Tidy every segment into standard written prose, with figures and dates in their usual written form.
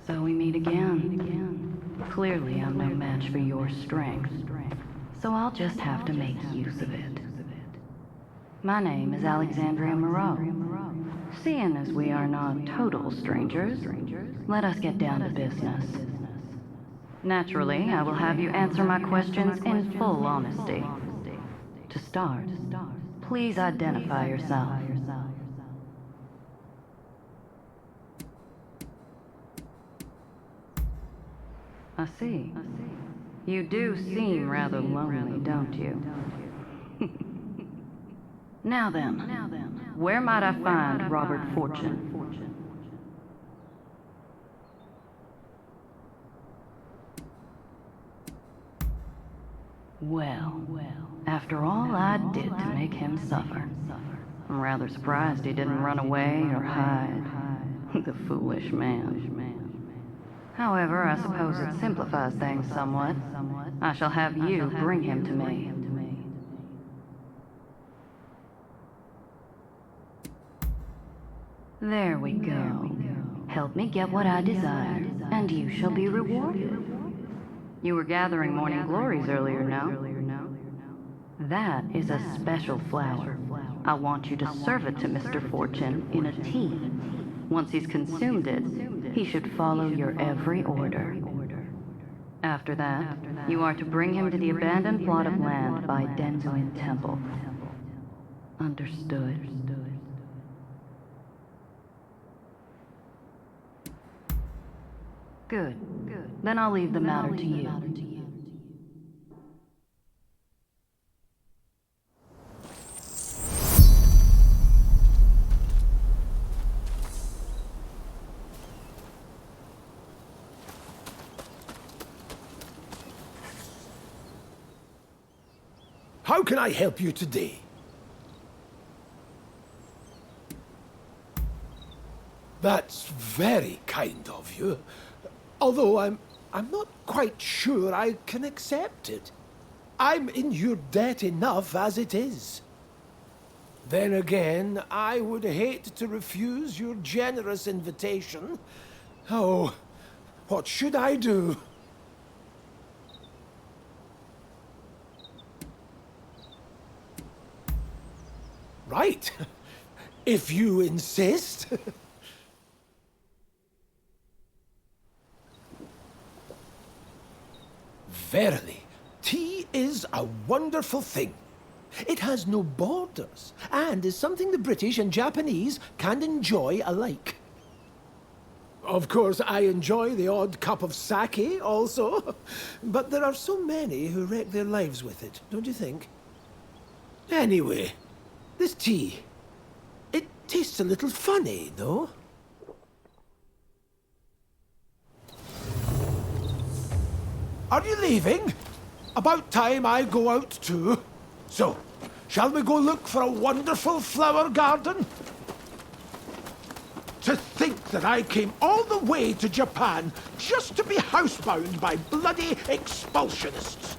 So we meet again. Clearly, I'm no match for your strength, so I'll just have to make use of it. My name is Alexandria Moreau. Seeing as we are not total strangers, let us get down to business. Naturally, I will have you answer my questions in full honesty. To start, please identify yourself. I see. You do seem rather lonely, don't you? Now then, where might I find Robert Fortune? Well, after all I did to make him suffer, I'm rather surprised he didn't run away or hide. The foolish man. However, I suppose it simplifies things somewhat. I shall have you bring him to me. There we go. Help me get what I desire, and you shall be rewarded. You were gathering morning glories earlier, no? That is a special flower. I want you to serve it to Mr. Fortune in a tea. Once he's consumed it, he should follow your every order. After that, you are to bring him to the abandoned plot of land by Denzuin Temple. Understood? Good. Then I'll leave the matter to you. How can I help you today? That's very kind of you. Although I'm not quite sure I can accept it. I'm in your debt enough as it is. Then again, I would hate to refuse your generous invitation. Oh, what should I do? Right. If you insist. Verily, tea is a wonderful thing. It has no borders, and is something the British and Japanese can enjoy alike. Of course, I enjoy the odd cup of sake also, but there are so many who wreck their lives with it, don't you think? Anyway, this tea, it tastes a little funny, though. Are you leaving? About time I go out too. So, shall we go look for a wonderful flower garden? To think that I came all the way to Japan just to be housebound by bloody expulsionists.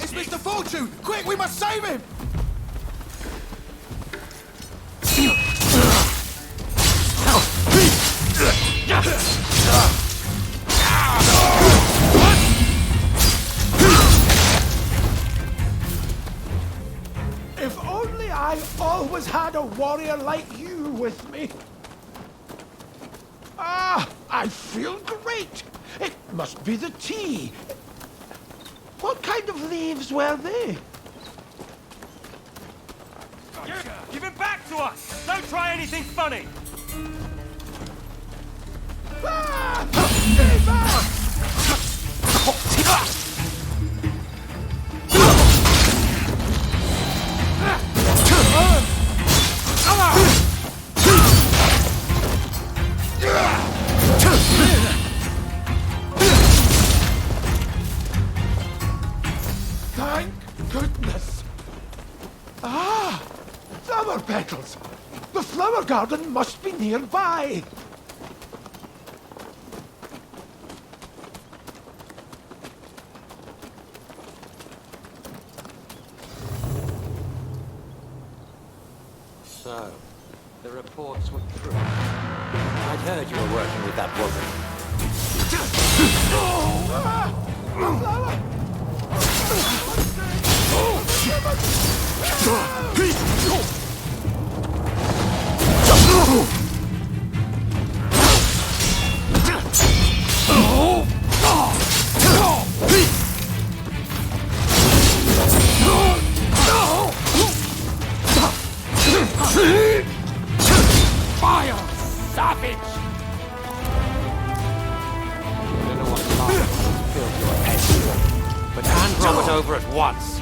It's Mr. Fortune! Quick, we must save him! If only I always had a warrior like you with me. Ah, I feel great. It must be the tea. What kind of leaves were they? Give it back to us! Don't try anything funny! Ah! Thank goodness. Ah, flower petals. The flower garden must be nearby. So, the reports were true. I'd heard you were working with that woman. Fire, savage! I don't know what filled your head, but hand Robert over at once.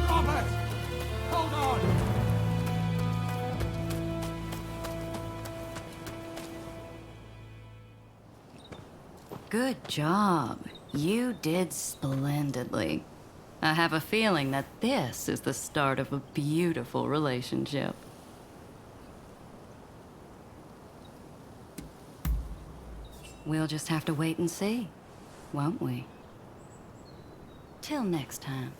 Robert! Hold on! Good job. You did splendidly. I have a feeling that this is the start of a beautiful relationship. We'll just have to wait and see, won't we? Till next time.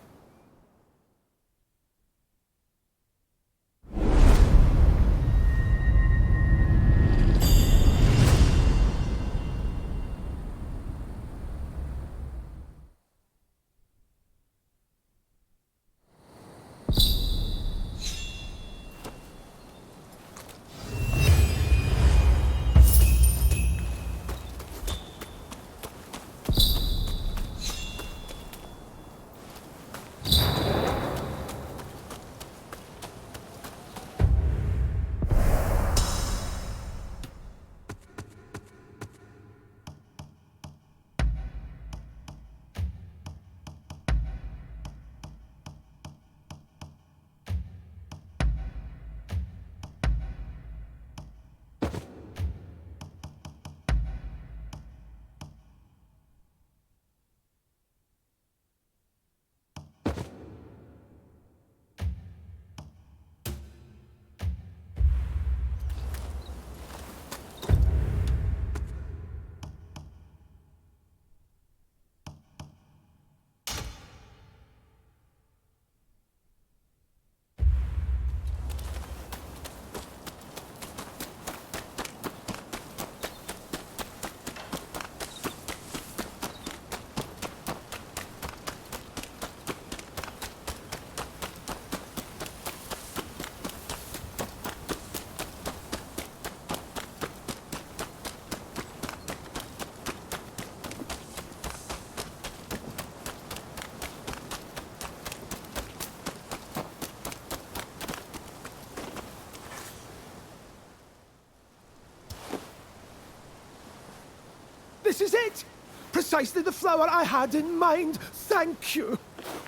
This is it! Precisely the flower I had in mind. Thank you.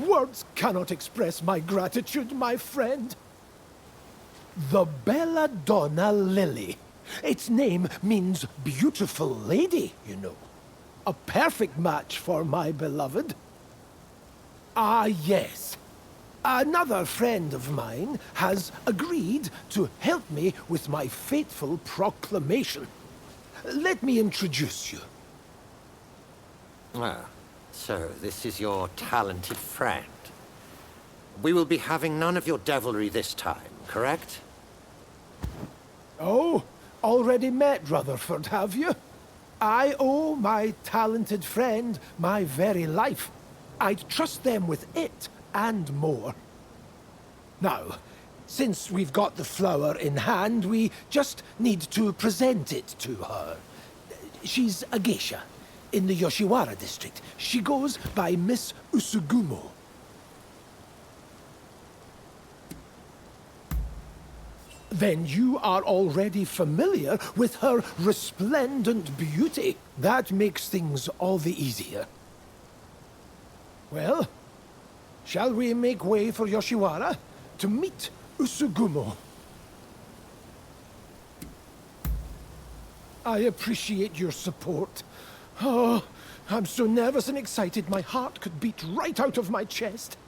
Words cannot express my gratitude, my friend. The Belladonna Lily. Its name means beautiful lady, you know. A perfect match for my beloved. Ah, yes. Another friend of mine has agreed to help me with my fateful proclamation. Let me introduce you. Ah, so this is your talented friend. We will be having none of your devilry this time, correct? Oh, already met Rutherford, have you? I owe my talented friend my very life. I'd trust them with it and more. Now, since we've got the flower in hand, we just need to present it to her. She's a geisha in the Yoshiwara district. She goes by Miss Usugumo. Then you are already familiar with her resplendent beauty. That makes things all the easier. Well, shall we make way for Yoshiwara to meet Usugumo? I appreciate your support. Oh, I'm so nervous and excited my heart could beat right out of my chest.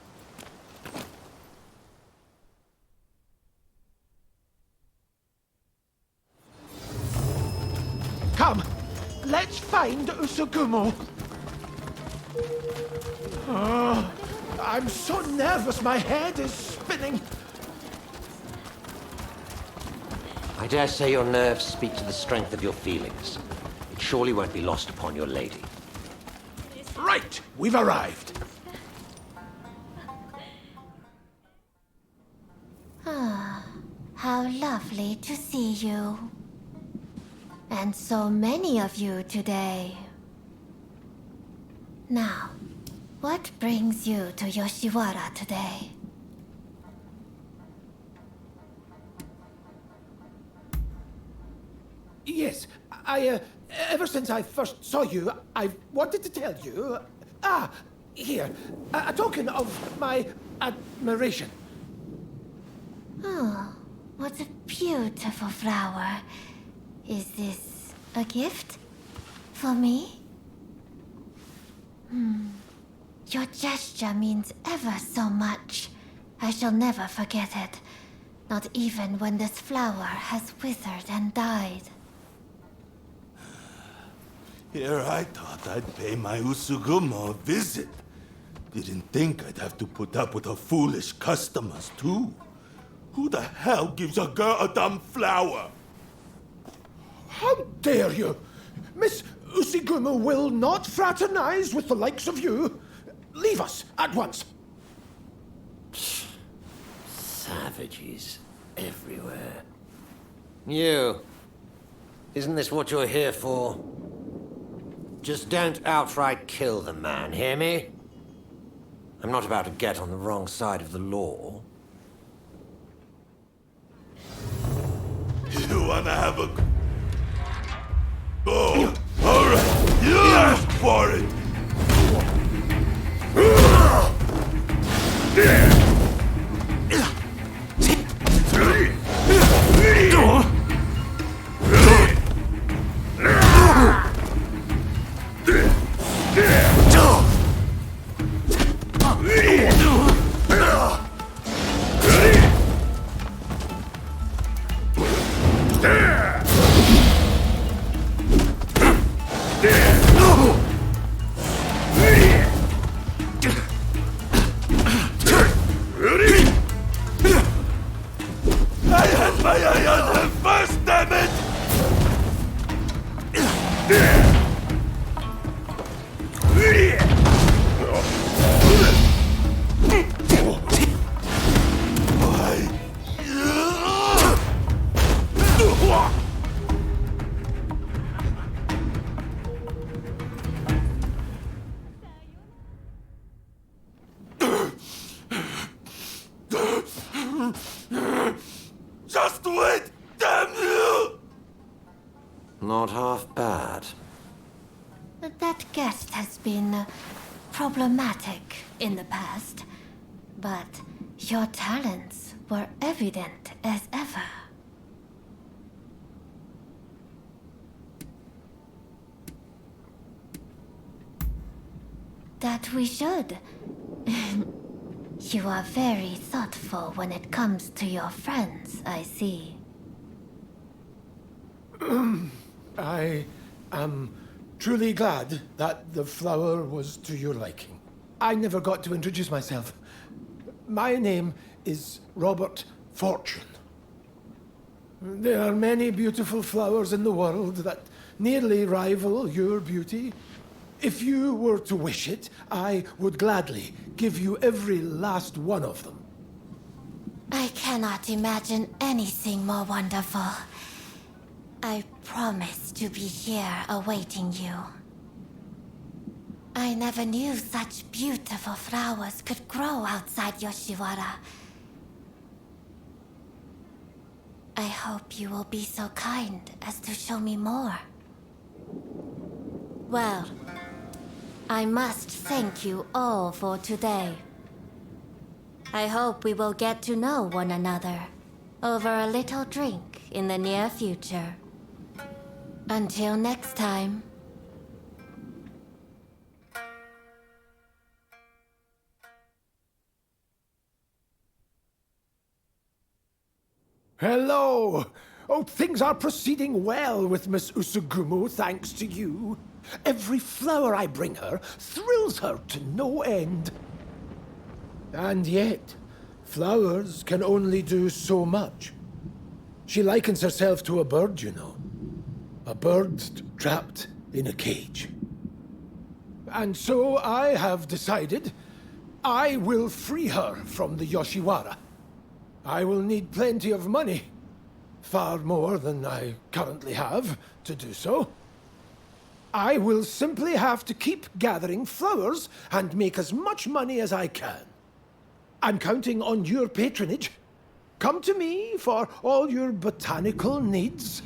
Come, let's find Usugumo. Oh, I'm so nervous, my head is spinning. I dare say your nerves speak to the strength of your feelings. It surely won't be lost upon your lady. Right, we've arrived. Ah, how lovely to see you. And so many of you today. Now, what brings you to Yoshiwara today? Yes, ever since I first saw you, I've wanted to tell you. Here, a token of my admiration. Oh, what a beautiful flower. Is this a gift? For me? Your gesture means ever so much. I shall never forget it. Not even when this flower has withered and died. Here I thought I'd pay my Usugumo a visit. Didn't think I'd have to put up with her foolish customers, too. Who the hell gives a girl a dumb flower? How dare you? Miss Usugumo will not fraternize with the likes of you. Leave us at once. Savages everywhere. You. Isn't this what you're here for? Just don't outright kill the man, hear me? I'm not about to get on the wrong side of the law. You wanna have a... Oh, alright, you asked for it! I had my eye on him first, damn it! Just wait, damn you! Not half bad. That guest has been problematic in the past, but your talents were evident as ever. That we should. You are very thoughtful when it comes to your friends, I see. I am truly glad that the flower was to your liking. I never got to introduce myself. My name is Robert Fortune. There are many beautiful flowers in the world that nearly rival your beauty. If you were to wish it, I would gladly give you every last one of them. I cannot imagine anything more wonderful. I promise to be here awaiting you. I never knew such beautiful flowers could grow outside Yoshiwara. I hope you will be so kind as to show me more. Well, I must thank you all for today. I hope we will get to know one another over a little drink in the near future. Until next time. Hello! Oh, things are proceeding well with Miss Usugumo, thanks to you. Every flower I bring her thrills her to no end. And yet, flowers can only do so much. She likens herself to a bird, you know. A bird trapped in a cage. And so I have decided I will free her from the Yoshiwara. I will need plenty of money, far more than I currently have to do so. I will simply have to keep gathering flowers and make as much money as I can. I'm counting on your patronage. Come to me for all your botanical needs.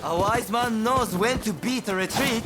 A wise man knows when to beat a retreat.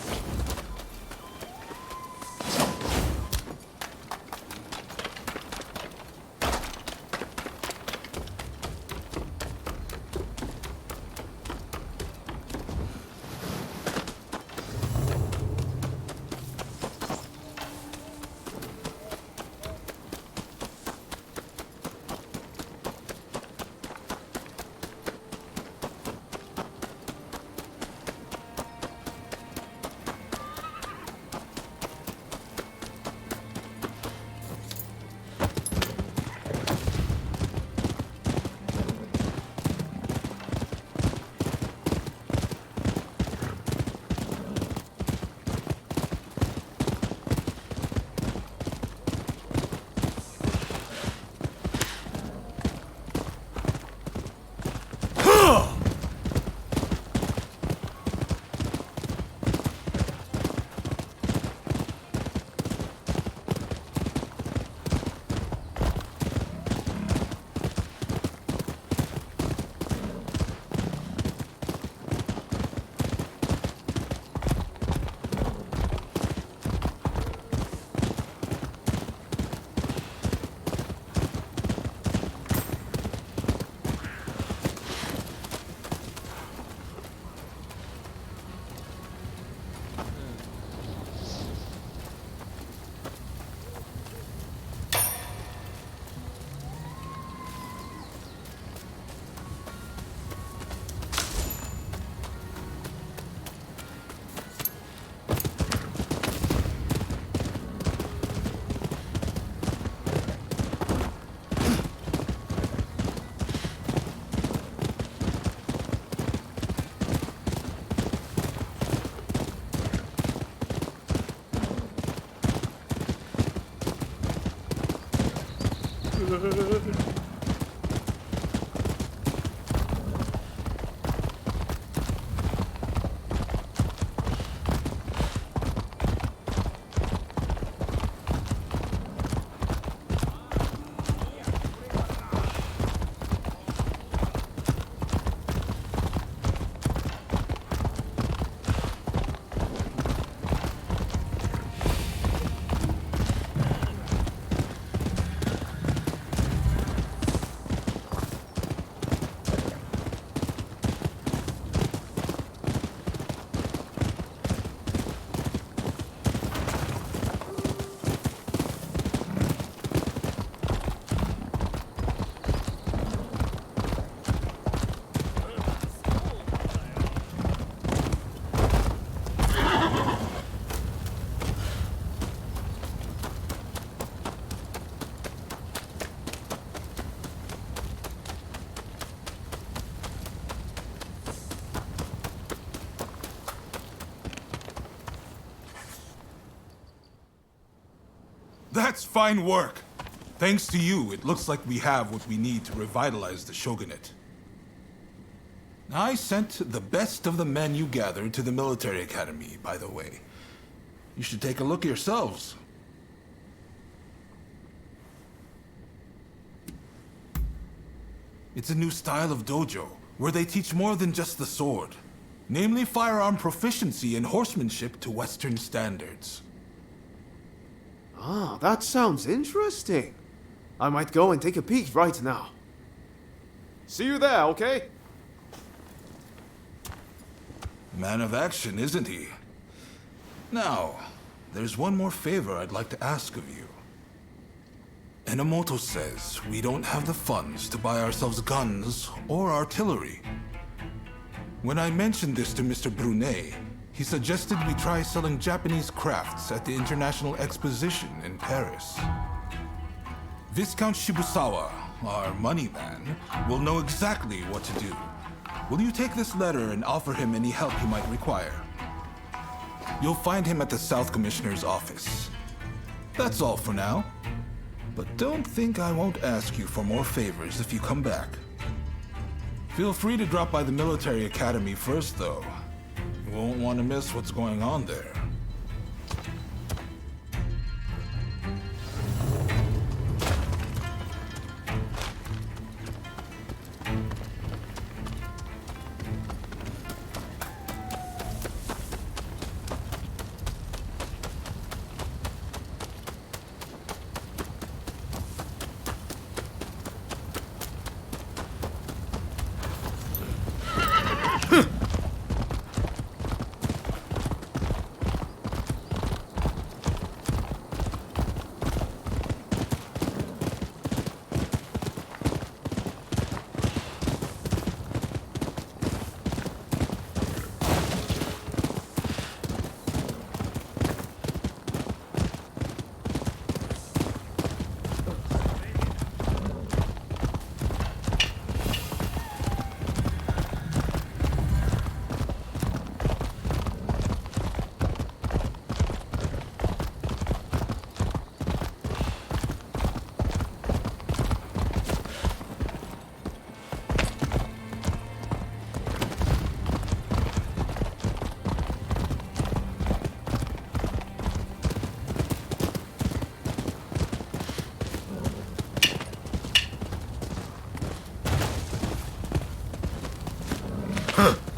That's fine work. Thanks to you, it looks like we have what we need to revitalize the shogunate. I sent the best of the men you gathered to the military academy, by the way. You should take a look yourselves. It's a new style of dojo, where they teach more than just the sword. Namely, firearm proficiency and horsemanship to Western standards. Ah, that sounds interesting. I might go and take a peek right now. See you there, okay? Man of action, isn't he? Now, there's one more favor I'd like to ask of you. Enomoto says we don't have the funds to buy ourselves guns or artillery. When I mentioned this to Mr. Brunet, he suggested we try selling Japanese crafts at the International Exposition in Paris. Viscount Shibusawa, our money man, will know exactly what to do. Will you take this letter and offer him any help he might require? You'll find him at the South Commissioner's office. That's all for now. But don't think I won't ask you for more favors if you come back. Feel free to drop by the military academy first, though. You won't want to miss what's going on there. Huh.